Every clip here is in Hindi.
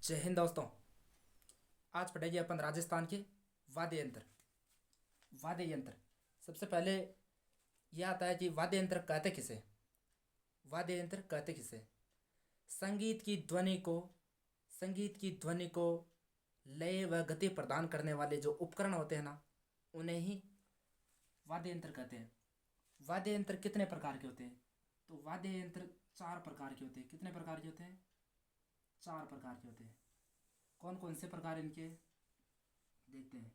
जय हिंद दोस्तों। आज पढ़ेंगे अपन राजस्थान के वाद्य यंत्र। वाद्य यंत्र सबसे पहले यह आता है कि वाद्य यंत्र कहते किसे। वाद्य यंत्र कहते किसे संगीत की ध्वनि को लय व गति प्रदान करने वाले जो उपकरण होते हैं ना, उन्हें ही वाद्य यंत्र कहते हैं। वाद्य यंत्र कितने प्रकार के होते हैं? तो वाद्य यंत्र 4 प्रकार के होते हैं। कितने प्रकार के होते हैं? 4 प्रकार के होते हैं। कौन कौन से प्रकार इनके देखते हैं।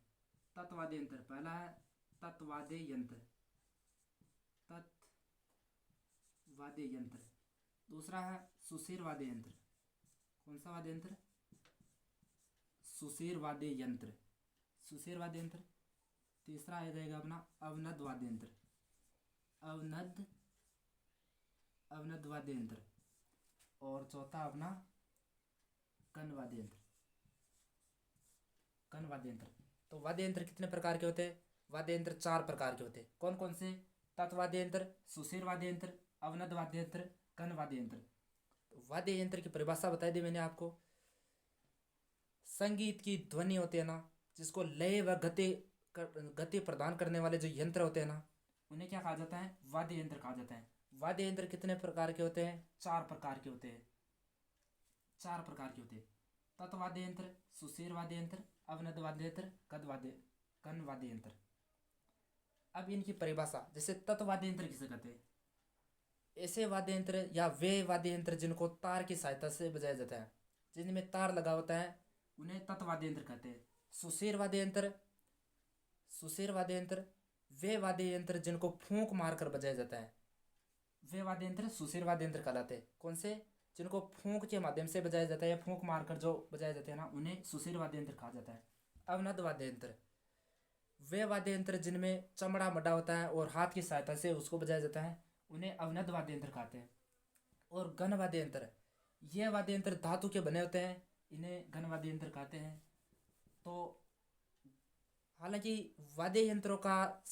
तत्वाद्य यंत्र पहला है, तत्वाद्य यंत्र। तत्वाद्य यंत्र। दूसरा है सुषिर वाद्य यंत्र। कौन सा वाद्य यंत्र? सुषिर वाद्य यंत्र। सुषिर वाद्य यंत्र। तीसरा आ जाएगा अपना अवनद वाद्य यंत्र। अवनद वाद्य यंत्र। और चौथा अपना कन वाद्य यंत्र। कन वाद्य यंत्र। तो वाद्य यंत्र कितने प्रकार के होते हैं? वाद्य यंत्र 4 प्रकार के होते हैं। कौन कौन से? तत्वाद्य यंत्र, सुषिर वाद्य यंत्र, अवनद वाद्य यंत्र, कन वाद्य यंत्र। तो वाद्य यंत्र की परिभाषा बताई दी मैंने आपको। संगीत की ध्वनि होती है ना, जिसको लय व गति प्रदान करने वाले जो यंत्र होते हैं ना, उन्हें क्या कहा जाता है? वाद्य यंत्र कहा जाता है। वाद्य यंत्र कितने प्रकार के होते हैं? 4 प्रकार के होते हैं। 4 प्रकार के होते हैं। तत्वाद्य यंत्र, सुषिर वाद्य यंत्र, अवनद वाद्य यंत्र, कन वाद्य यंत्र। अब इनकी परिभाषा, जैसे तत्वाद्य यंत्र किसे कहते हैं? ऐसे वाद्य यंत्र या वे वाद्य यंत्र जिनको तार की सहायता से बजाया जाता है, जिनमें तार लगा होता है, उन्हें तत्वाद्य यंत्र कहते हैं। सुषिर वाद्य यंत्र वे वाद्य यंत्र जिनको फूंक मारकर बजाया जाता है, वे वाद्य यंत्र सुषिर वाद्य यंत्र कहलाते हैं। कौन से? जिनको फूंक के माध्यम से बजाया जाता है या फूंक मारकर जो बजाया जाते हैं ना, उन्हें सुषिर वाद्य यंत्र कहा जाता है। अवनद वाद्य यंत्र वे वाद्य यंत्र जिनमें चमड़ा मड़ा होता है और हाथ की सहायता से उसको बजाया जाता है, उन्हें अवनद वाद्य यंत्र कहते हैं। और घन वाद्य यंत्र, ये वाद्य यंत्र धातु के बने होते हैं, इन्हें घन वाद्य यंत्र कहते हैं। तो हालांकि वाद्य यंत्रों का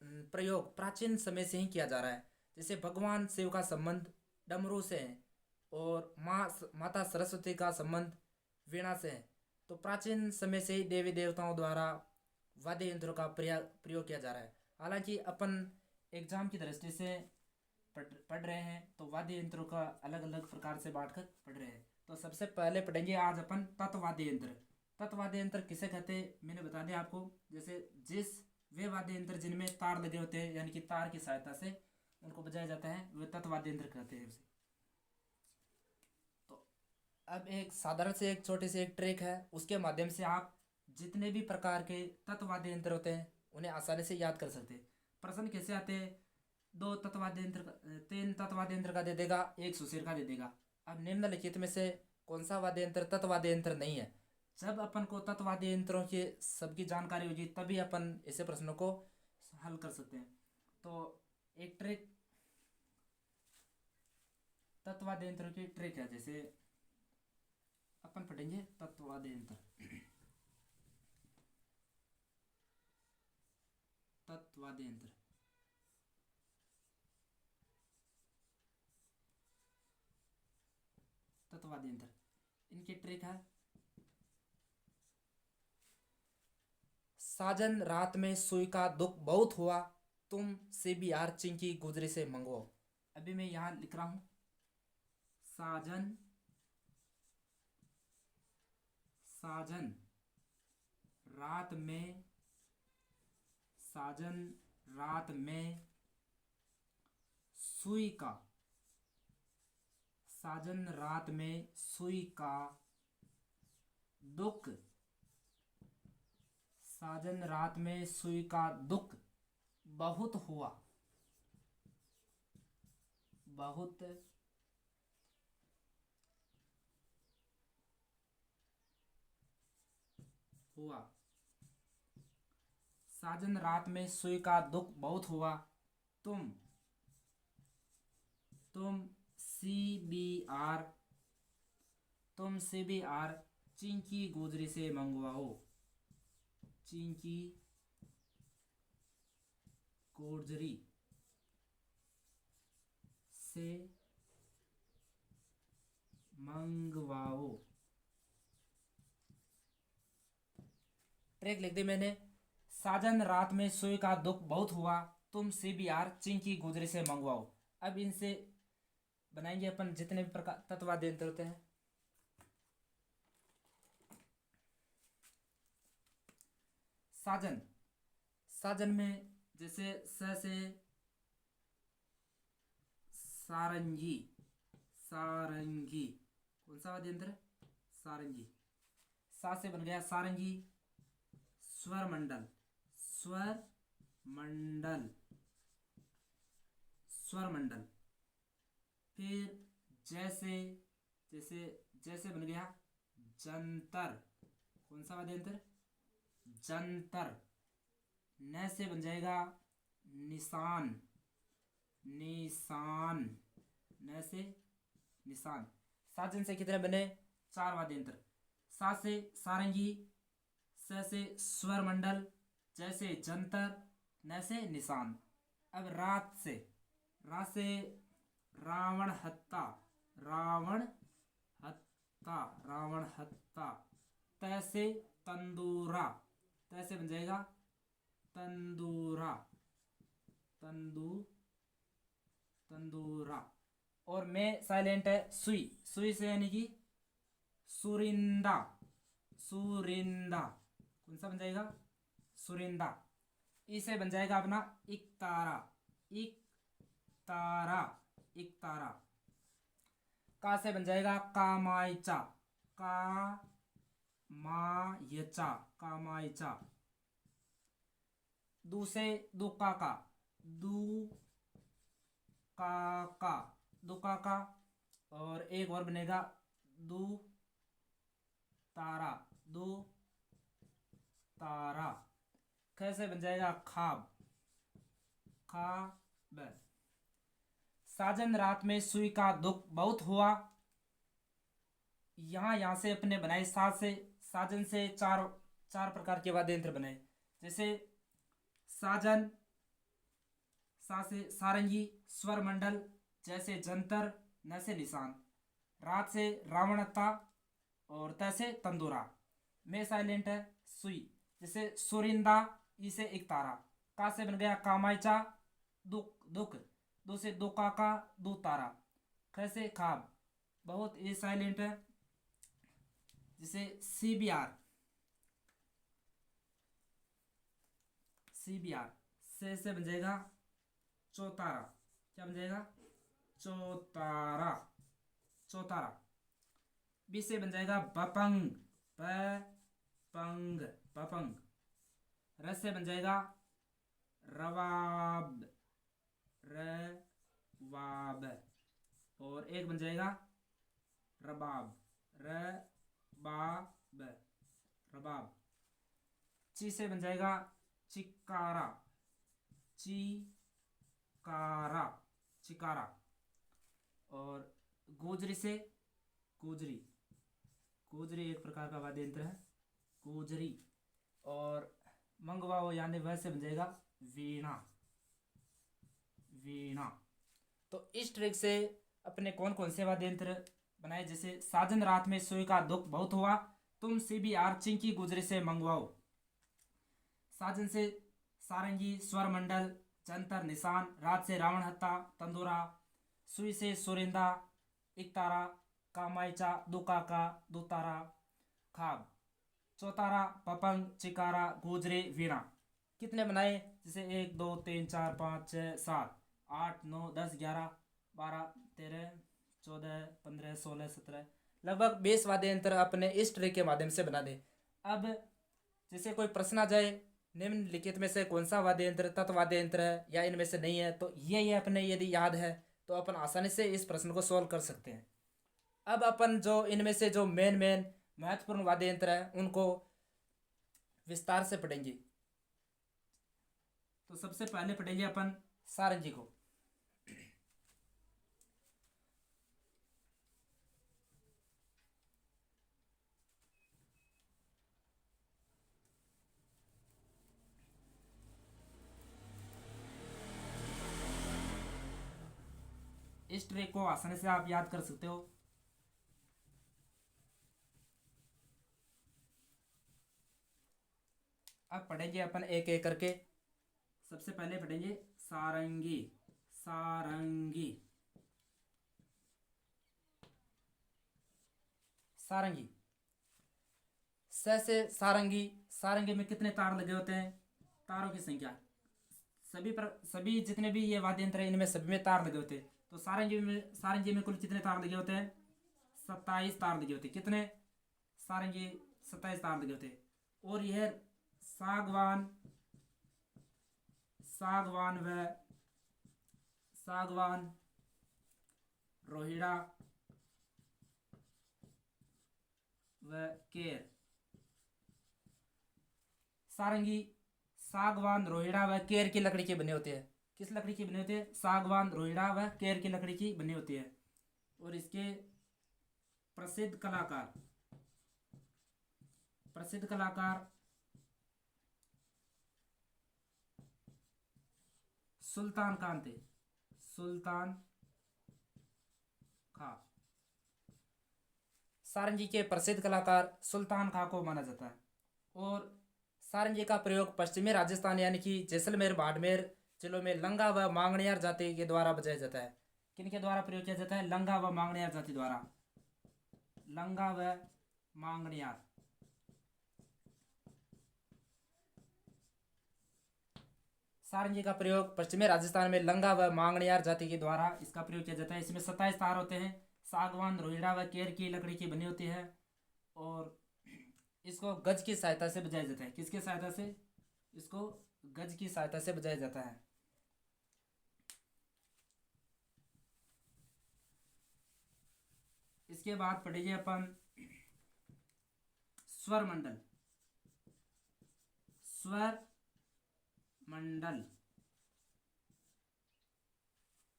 प्रयोग प्राचीन समय से ही किया जा रहा है। जैसे भगवान शिव का संबंध डमरू से है और माता सरस्वती का संबंध वीणा से है। तो प्राचीन समय से ही देवी देवताओं द्वारा वाद्य यंत्रों का प्रयोग किया जा रहा है। हालांकि अपन एग्जाम की दृष्टि से पढ़ रहे हैं, तो वाद्य यंत्रों का अलग अलग प्रकार से बांटकर पढ़ रहे हैं। तो सबसे पहले पढ़ेंगे आज अपन तत्वाद्य यंत्र। तत्वाद्य यंत्र किसे कहते हैं मैंने बता दिया आपको। जैसे वे वाद्य यंत्र जिनमें तार लगे होते हैं, यानी कि तार की सहायता से उनको बजाया जाता है, वे तत्वाद्य यंत्र कहते हैं उसे। तो अब एक साधारण से एक छोटी सी एक ट्रिक है, उसके माध्यम से आप जितने भी प्रकार के तत्वाद्य यंत्र होते हैं उन्हें आसानी से याद कर सकते हैं। प्रश्न कैसे आते हैं? 3 तत्वाद्य यंत्र का दे देगा, 1 सुषिर का दे देगा। अब निम्नलिखित में से कौन सा वाद्य यंत्र तत्वाद्य यंत्र नहीं है? जब अपन को तत्वाद्य यंत्रों की सबकी जानकारी होगी, तभी अपन ऐसे प्रश्नों को हल कर सकते हैं। तो एक ट्रिक, तत्वाद्य यंत्रों की ट्रिक है। जैसे अपन पढ़ेंगे तत्वाद्य यंत्र। तत्वाद्य यंत्र इनकी ट्रिक है। साजन रात में सुई का दुख बहुत हुआ, तुम CBR चिंकी गुजरी से मंगवाओ। अभी मैं यहां लिख रहा हूं, साजन रात में सुई का दुख बहुत हुआ। साजन रात में सुई का दुख बहुत हुआ, तुम CBR चिंकी गोजरी से मंगवाओ। चिंकी गोजरी से मंगवाओ। ट्रैक लिख दी मैंने। साजन रात में सुई का दुख बहुत हुआ, तुम CBR चिंकी गुजरी से मंगवाओ। अब इनसे बनाएंगे अपन जितने भी प्रकार तत्वाद्य यंत्र होते हैं। साजन, साजन में जैसे स से सारंगी, सारंगी कौन सा वाद्य यंत्र? सारंगी। सा से बन गया सारंगी। स्वर मंडल, स्वर मंडल, स्वर मंडल। फिर जैसे, जैसे जैसे बन गया जंतर, कौन सा वाद्य यंत्र? जंतर। न से बन जाएगा निशान, निशान, न से निशान। साजन से कितने बने? 4 वाद्य यंत्र। सा से सारंगी, स से स्वर मंडल, जैसे जंतर, न से निशान। अब रात से, रा से रावण हत्ता, रावण हत्ता, रावण हत्ता। त से तंदूरा, त से बन जाएगा तंदूरा, तंदूरा। और में साइलेंट है सुई, सुई से यानी कि सुरिंदा, सुरिंदा। कौन सा बन जाएगा? सुरिंदा। इसे बन जाएगा अपना इकतारा, इकतारा, इकतारा। का से बन जाएगा कामायचा, कामायचा, कामायचा। दू से दुकाका, दुकाका, दुकाका। और एक और बनेगा दू तारा, दू तारा। कैसे बन जाएगा खाब, खाब। साजन रात में सुई का दुख बहुत हुआ। यहां से अपने बनाए साज से, साजन से चार प्रकार के वाद्य यंत्र बनाए। जैसे साजन, सा से सारंगी, स्वर मंडल, जैसे जंतर, न से निशान। रात से रावणता और त से तंदूरा। में साइलेंट है सुई, जैसे सुरिंदा, ई से एक तारा। का से बन गया कामायचा, दुख, दुख। दो से दो काका, दो तारा। कैसे खाब, बहुत ये साइलेंट है। जैसे CBR, CBR से बन जाएगा चौतारा। क्या बन जाएगा? चौतारा, चौतारा। बी से बन जाएगा बपंग, बपंग, बपंग। र से बन जाएगा रवाब, रवाब। और एक बन जाएगा रबाब, रबाब, रबाब। ची से बन जाएगा चिकारा, चिकारा, चिकारा। और गोजरी से गोजरी, गोजरी एक प्रकार का वाद्य यंत्र है, गोजरी। और मंगवाओ यानी वह से बन जाएगा वीणा, वीणा। तो इस ट्रिक से अपने कौन कौन से वाद्य यंत्र बनाए? जैसे साजन रात में सुई का दुख बहुत हुआ, तुम CBR चिंकी गुजरी से मंगवाओ। साजन से सारंगी, स्वर मंडल, जंतर, निशान। रात से रावण हत्ता, तंदूरा। सुई से सुरिंदा, इकतारा, कामायचा, दुकाका, दुतारा, खाब। चौतारा, पपंग, चिकारा, गोजरे, वीणा। कितने बनाए? जैसे 1 2 3 4 5 6 7 8 9 10 11 12 13 14 15 16 17, लगभग 20 वाद्य यंत्र अपने इस ट्रिक के माध्यम से बना दे। अब जैसे कोई प्रश्न आ जाए, निम्नलिखित में से कौन सा वाद्य यंत्र तत्वाद्य यंत्र है या इनमें से नहीं है, तो ये अपने यदि याद है तो अपन आसानी से इस प्रश्न को सॉल्व कर सकते हैं। अब अपन जो इनमें से जो मेन महत्वपूर्ण वाद्य यंत्र है उनको विस्तार से पढ़ेंगे। तो सबसे पहले पढ़ेंगे अपन सारंगी को। इस ट्रिक को आसानी से आप याद कर सकते हो। अब पढ़ेंगे अपन एक एक करके। सबसे पहले पढ़ेंगे सारंगी। सारंगी। सारंगी। स से सारंगी। सारंगी में कितने तार लगे होते हैं? तारों की संख्या। सभी जितने भी ये वाद्य यंत्र है इनमें सभी में तार लगे होते हैं। तो सारंगी में कुल कितने तार लगे होते हैं? 27 तार लगे होते हैं। कितने? सारंगी 27 तार लगे होते हैं। और यह सागवान सागवान रोहिड़ा व केर। सारंगी सागवान रोहिड़ा व केर की लकड़ी के बने होते हैं। किस लकड़ी की बने होते हैं? सागवान रोहिड़ा व केर की लकड़ी की बनी होती है। और इसके प्रसिद्ध कलाकार सुल्तान खान थे। सुल्तान खां। सारंगी के प्रसिद्ध कलाकार सुल्तान खां को माना जाता है। और सारंगी का प्रयोग पश्चिमी राजस्थान यानी कि जैसलमेर बाड़मेर जिलों में लंगा व मांगणियार जाति के द्वारा बजाया जाता है। किनके द्वारा प्रयोग किया जाता है? लंगा व मांगणियार जाति द्वारा। लंगा व मांगणियार। सारंगी का प्रयोग पश्चिमी राजस्थान में लंगा व मांगणियार जाति के द्वारा इसका प्रयोग किया जाता है। इसमें 27 तार होते हैं। सागवान रोहिड़ा व केर की लकड़ी की बनी होती है। और इसको गज की सहायता से बजाया जाता है। किसकी सहायता से? इसको गज की सहायता से बजाया जाता है। इसके बाद पढ़ेंगे अपन स्वर मंडल। स्वर मंडल।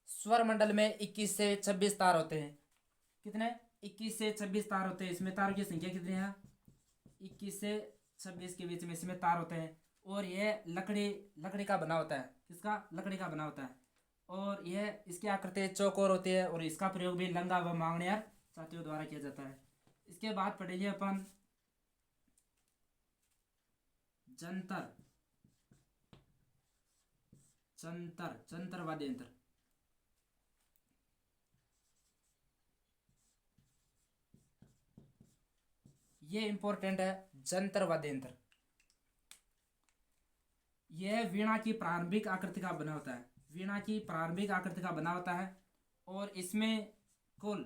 स्वर मंडल में 21 से 26 तार होते हैं। कितने? 21 से 26 तार होते हैं। इसमें तारों की संख्या कितनी है? 21 से 26 के बीच में इसमें तार होते हैं। और यह लकड़ी का बना होता है। किसका? लकड़ी का बना होता है। और यह इसकी आकृति चौकोर होती है। और इसका प्रयोग भी लंगा व मांगणियार जातियों द्वारा किया जाता है। इसके बाद पढ़ेंगे अपन जंतर। जंतर वाद्य यंत्र। ये इंपॉर्टेंट है। जंतर वाद्य यंत्र यह वीणा की प्रारंभिक आकृति का बना होता है। वीणा की प्रारंभिक आकृति का बना होता है। और इसमें कुल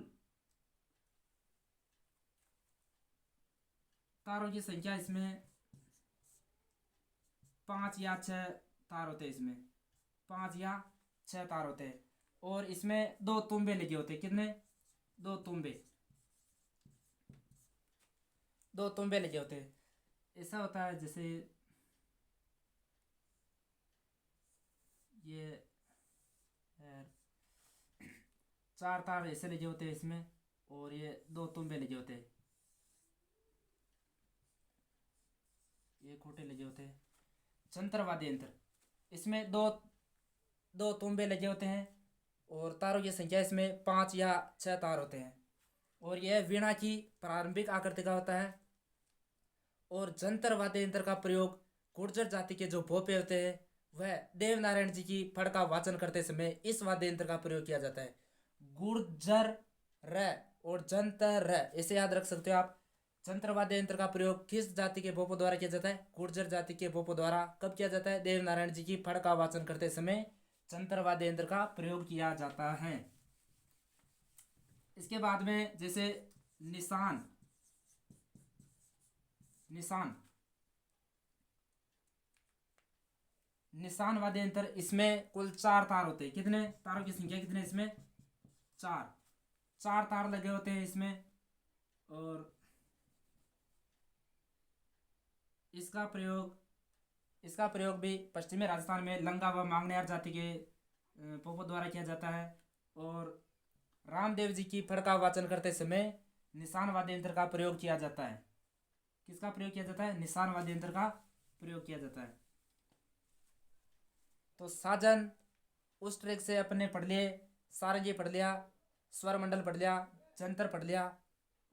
तारों की संख्या इसमें 5 या 6 तार होते हैं। इसमें 5 या 6 तार होते हैं। और इसमें 2 तुंबे लगे होते हैं। कितने? 2 तुंबे। 2 तुंबे लगे होते हैं। ऐसा होता है जैसे ये 4 तार ऐसे लगे होते हैं इसमें। और ये 2 तुंबे लगे होते हैं। ये खोटे लगे होते हैं। जंतर वाद्य यंत्र इसमें दो तुंबे लगे होते हैं। और तारों की संख्या इसमें 5 या 6 तार होते हैं। और यह वीणा की प्रारंभिक आकृति का होता है। और जंतर वाद्य यंत्र का प्रयोग गुर्जर जाति के जो भोपे होते हैं वह देवनारायण जी की फड़ का वाचन करते समय इस वाद्य यंत्र का प्रयोग किया जाता है। गुर्जर र और जंतर र इसे याद रख सकते हो आप। जंतर वाद्य यंत्र का प्रयोग किस जाति के भोपों द्वारा किया जाता है? गुर्जर जाति के भोपों द्वारा। कब किया जाता है? देवनारायण जी की फड़ का वाचन करते समय जंतर वाद्य यंत्र का प्रयोग किया जाता है। इसके बाद में जैसे निशान। निशान वाद्य यंत्र इसमें कुल 4 तार होते हैं। कितने तारों की संख्या कितने? इसमें 4 तार लगे होते हैं इसमें। और इसका प्रयोग भी पश्चिमी राजस्थान में लंगा व मांगणियार जाति के पोपों द्वारा किया जाता है। और रामदेव जी की फड़ का वाचन करते समय निशान वाद्य यंत्र का प्रयोग किया जाता है। किसका प्रयोग किया जाता है? निशान वाद्य यंत्र का प्रयोग किया जाता है। तो साजन उस ट्रैक से अपने पढ़ लिए। सारंगी पढ़ लिया, स्वर मंडल पढ़ लिया, जंतर पढ़ लिया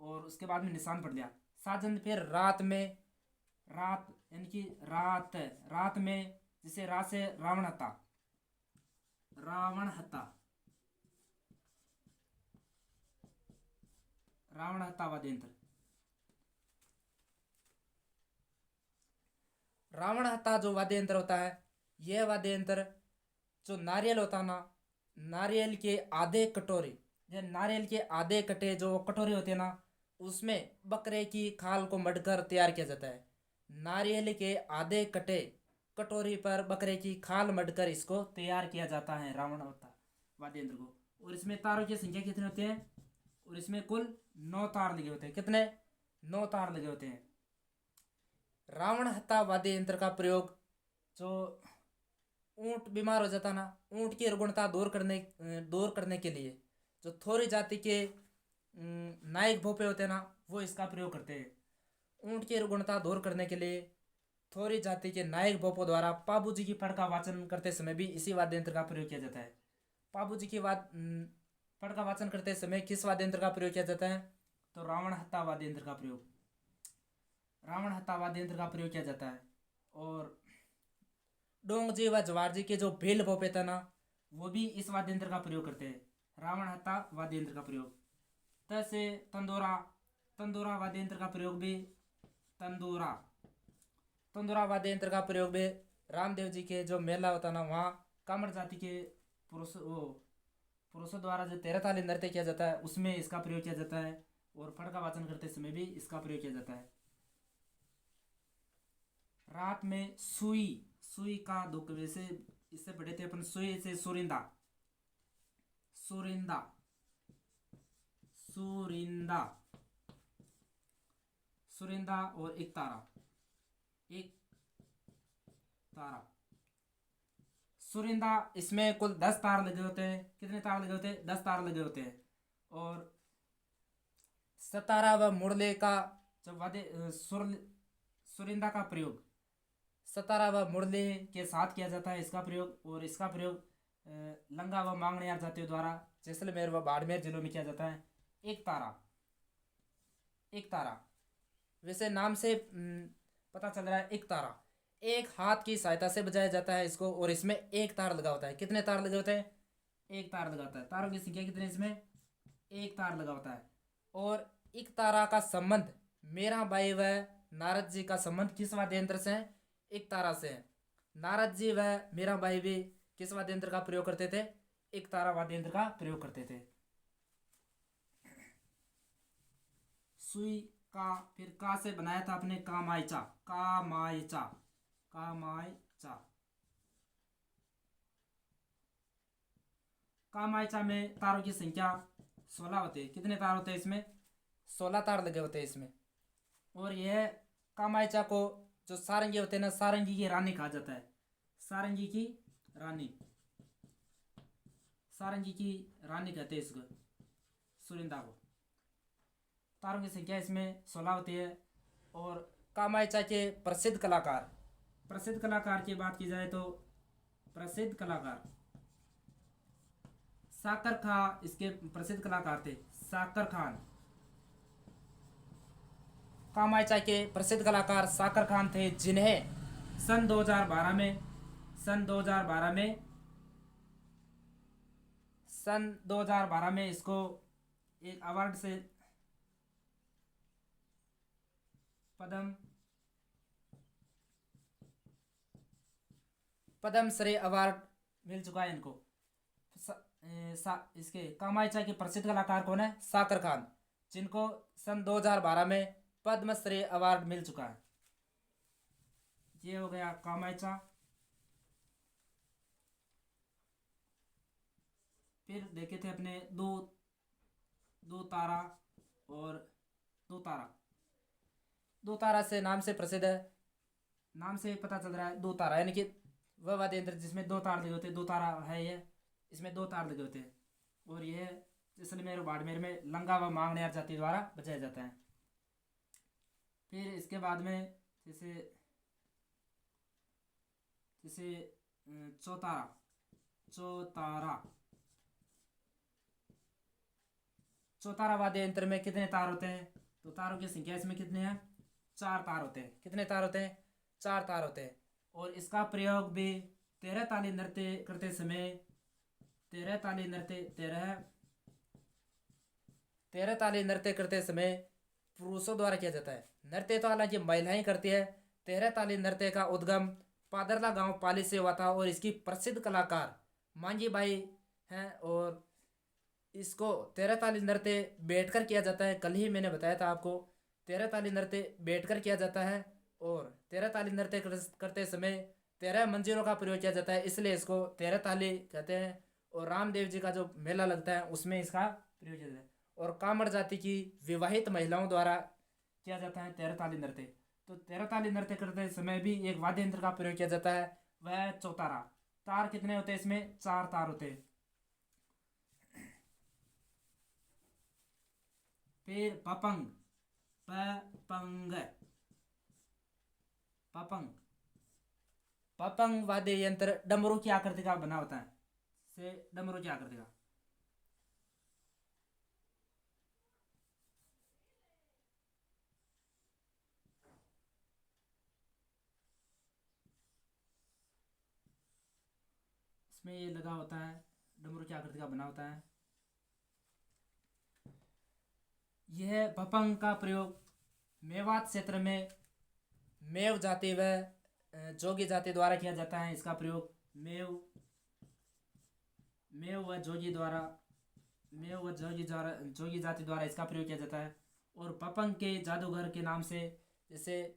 और उसके बाद में निशान पढ़ लिया। साजन फिर रात में रात यानी कि रात, रात में जिसे रा से रावण हत्ता, रावण हत्ता, रावण हत्ता वाद्य यंत्र। रावण हत्ता जो वाद्य यंत्र होता है, यह वाद्य यंत्र जो नारियल होता है ना, नारियल के आधे कटोरे, ये नारियल के आधे कटे जो कटोरे होते हैं ना, उसमें बकरे की खाल को मढ़कर तैयार किया जाता है। नारियल के आधे कटे कटोरी पर बकरे की खाल मढ़कर इसको तैयार किया जाता है रावण होता वाद्य यंत्र को। और इसमें तारों की संख्या कितने होते हैं? और इसमें कुल 9 तार लगे होते हैं। कितने? 9 तार लगे होते हैं। रावण हत्ता वाद्य यंत्र का प्रयोग जो ऊंट बीमार हो जाता ना, ऊंट की रुग्णता दूर करने के लिए जो थोड़ी जाति के नायक भोपे होते हैं ना, वो इसका प्रयोग करते हैं। ऊंट की रुग्णता दूर करने के लिए थोड़ी जाति के नायक भोपों द्वारा पाबू जी की पढ़ का वाचन करते समय भी इसी वाद्य यंत्र का प्रयोग किया जाता है। पाबू जी की पढ़ का वाचन करते समय किस वाद्य यंत्र का प्रयोग किया जाता है? तो रावण हत्ता वाद्य यंत्र का प्रयोग, रावण हत्ता वाद्य यंत्र का प्रयोग किया जाता है। और डोंग जी व जवार जी के जो भेल भोपे थे ना, वो भी इस वाद्य यंत्र का प्रयोग करते हैं, रावण हत्ता वाद्य यंत्र का प्रयोग। तैसे तंदूरा, तंदूरा वाद्य यंत्र का प्रयोग भी, तंदूरा, तंदूरा वाद्य यंत्र का प्रयोग भी रामदेव जी के जो मेला होता ना, वहाँ कामड़ जाति के पुरुषों द्वारा जो 13 ताली नृत्य किया जाता है, उसमें इसका प्रयोग किया जाता है। और फड़ का वाचन करते समय भी इसका प्रयोग किया जाता है। रात में सुई, सुई का दुख, वैसे इससे पढ़े थे अपन, सुई से सुरिंदा, सुरिंदा, सुरिंदा, सुरिंदा और एक तारा, एक तारा, सुरिंदा। इसमें कुल 10 तार लगे होते हैं। कितने तार लगे होते हैं? 10 तार लगे होते हैं। और सतारा व मुरले का जब वाद्य सुरिंदा का प्रयोग सतारा व मुरले के साथ किया जाता है इसका प्रयोग। और इसका प्रयोग लंगा व मांगणियार जातियों द्वारा जैसलमेर व बाड़मेर जिलों में किया जाता है। एक तारा, एक तारा, वैसे नाम से पता चल रहा है एक तारा, एक हाथ की सहायता से बजाया जाता है इसको। और इसमें एक तार लगा होता है। कितने तार लगे होते हैं? एक तार लगा होता है। तारों की संख्या कितनी? इसमें एक तार लगा होता है। और एक तारा का संबंध मेरा बाई व नारद जी का संबंध किस वाद्य यंत्र से है? एक तारा से है। नारद जी व मेरा बाई भी किस वाद्य यंत्र का प्रयोग करते थे? एक तारा वाद्य यंत्र का प्रयोग करते थे। सुई का फिर का से बनाया था अपने कामायचा, कामायचा, कामायचा, कामायचा में तारों की संख्या 16 होते हैं। कितने तार होते हैं इसमें? 16 तार लगे होते हैं इसमें। और यह कामायचा को जो सारंगी होते हैं ना, सारंगी की रानी कहा जाता है। सारंगी की रानी, सारंगी की रानी कहते हैं इसको, सुरिंदा को। तारों की संख्या इसमें 16 होती है। और कामायचा के प्रसिद्ध कलाकार, प्रसिद्ध कलाकार की बात की जाए तो प्रसिद्ध कलाकार साकर खां इसके प्रसिद्ध कलाकार थे। साकर खान, कामायचा के प्रसिद्ध कलाकार साकर खान थे, जिन्हें सन 2012 में सन 2012 में इसको एक अवार्ड से पद्म श्री अवार्ड मिल चुका है इनको। इसके कामायचा के प्रसिद्ध कलाकार कौन है? साकर खान, जिनको सन 2012 में पद्मश्री अवार्ड मिल चुका है। ये हो गया कामायचा। फिर देखे थे अपने दो तारा और दो तारा, दो तारा से नाम से प्रसिद्ध है, नाम से पता चल रहा है दो तारा, यानी कि वह वाद्य यंत्र जिसमें 2 तार लगे होते हैं। 2 तारा है ये, इसमें 2 तार लगे होते हैं। और यह जैसलमेर और बाड़मेर में लंगा व मांगणियार जाति द्वारा बजाया जाता है। फिर इसके बाद में जैसे जैसे चौतारा, चौतारा, चौतारा वाद्य यंत्र में कितने तार होते हैं? तो तारों की संख्या इसमें कितने हैं? 4 तार होते हैं। कितने तार होते हैं? 4 तार होते हैं। और इसका प्रयोग भी तेरह ताली नृत्य करते समय, तेरह ताली नृत्य तेरह ताली नृत्य करते समय पुरुषों द्वारा किया जाता है। नृत्य तो हालांकि महिलाएं करती है। तेरह ताली नृत्य का उद्गम पादरला गांव पाली से हुआ था और इसकी प्रसिद्ध कलाकार मांझी बाई हैं। और इसको तेरह ताली नृत्य बैठकर किया जाता है। कल ही मैंने बताया था आपको, तेरह ताली नृत्य बैठकर किया जाता है। और तेरह ताली नृत्य करते समय 13 मंजिलों का प्रयोग किया जाता है, इसलिए इसको तेरह ताली कहते हैं। और रामदेव जी का जो मेला लगता है उसमें इसका प्रयोग किया जाता है। और कामड़ जाति की विवाहित महिलाओं द्वारा किया जाता है तेरह ताली नृत्य। तो तेरह ताली नृत्य करते समय भी एक वाद्य यंत्र का प्रयोग किया जाता है, वह चौतारा। तार कितने होते हैं इसमें? 4 तार होते हैं। फिर पपंग, पपंग, पपंग, पपंग वाद्य यंत्र डमरू की आकृति का बना होता है, से डमरू की आकृति का। इसमें ये लगा होता है, डमरू की आकृति का बना होता है। यह पपंग का प्रयोग मेवात क्षेत्र में मेव जाति व जोगी जाति द्वारा किया जाता है। इसका प्रयोग मेव व जोगी द्वारा, मेव व जोगी जाति द्वारा इसका प्रयोग किया जाता है। और पपंग के जादूगर के नाम से, जैसे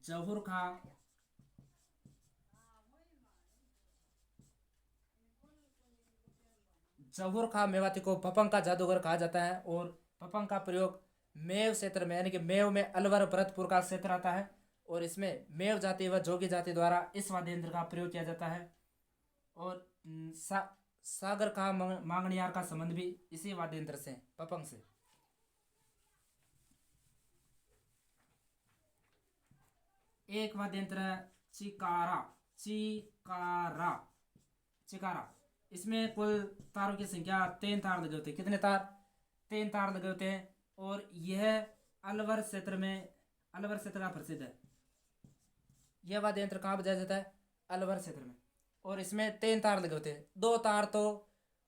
जहुर खा, जहुर खा मेवाती को पपंग का जादूगर कहा जाता है। और पपंग का प्रयोग मेव क्षेत्र में, यानी कि मेव में अलवर भरतपुर का क्षेत्र आता है, और इसमें मेव जाति व जोगी जाति द्वारा इस वाद्य यंत्र का प्रयोग किया जाता है। और सागर का मांगणियार का संबंध भी इसी वाद्य यंत्र से, पपंग से। एक वाद्य यंत्र है चिकारा, चिकारा, चिकारा। इसमें कुल तारों की संख्या 3 तार लगे होते हैं। कितने तार? 3 तार लगे होते हैं। और यह अलवर क्षेत्र में, अलवर क्षेत्र का प्रसिद्ध है। यह वाद्य यंत्र कहाँ बजाया जाता है? अलवर क्षेत्र में। और इसमें 3 तार लगे होते हैं। 2 तार तो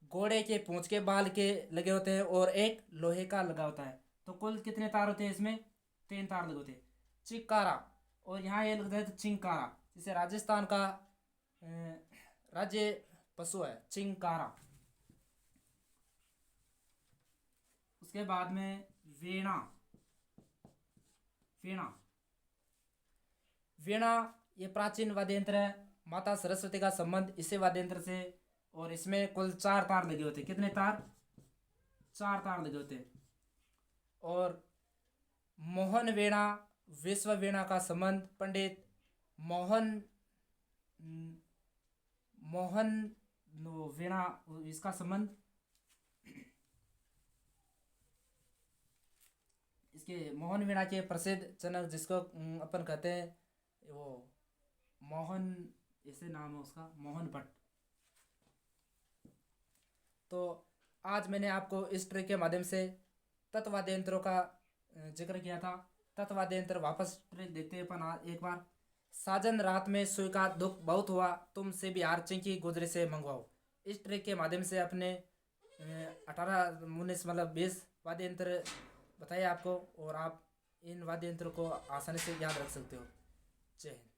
घोड़े के पूंछ के बाल के लगे होते हैं और एक लोहे का लगा होता है। तो कुल कितने तार होते हैं इसमें? 3 तार लगे होते हैं। चिकारा, और यहाँ ये लगता है तो चिंकारा, जैसे राजस्थान का राज्य पशु है चिंकारा। उसके बाद में वीणा, वीणा, वीणा ये प्राचीन वाद्य यंत्र है। माता सरस्वती का संबंध इसी वाद्य यंत्र से। और इसमें कुल 4 तार लगे होते हैं। कितने तार? 4 तार लगे होते हैं। और मोहन वीणा, विश्व वीणा का संबंध पंडित मोहन वीणा, इसका संबंध इसके मोहन वीणा के प्रसिद्ध जनक, जिसको अपन कहते हैं वो मोहन, ऐसे नाम है उसका, मोहन भट्ट। तो आज मैंने आपको इस ट्रिक के माध्यम से तत्वाद्य यंत्रों का जिक्र किया था। तत्वाद्य यंत्र वापस ट्रिक देखते हैं अपन एक बार। साजन रात में सुई का दुख बहुत हुआ, तुमसे भी हार चिंकी गुजरे से मंगवाओ। इस ट्रिक के माध्यम से अपने 18 19 मतलब 20 वाद्य यंत्र बताइए आपको, और आप इन वाद्य यंत्रों को आसानी से याद रख सकते हो। जय हिंद।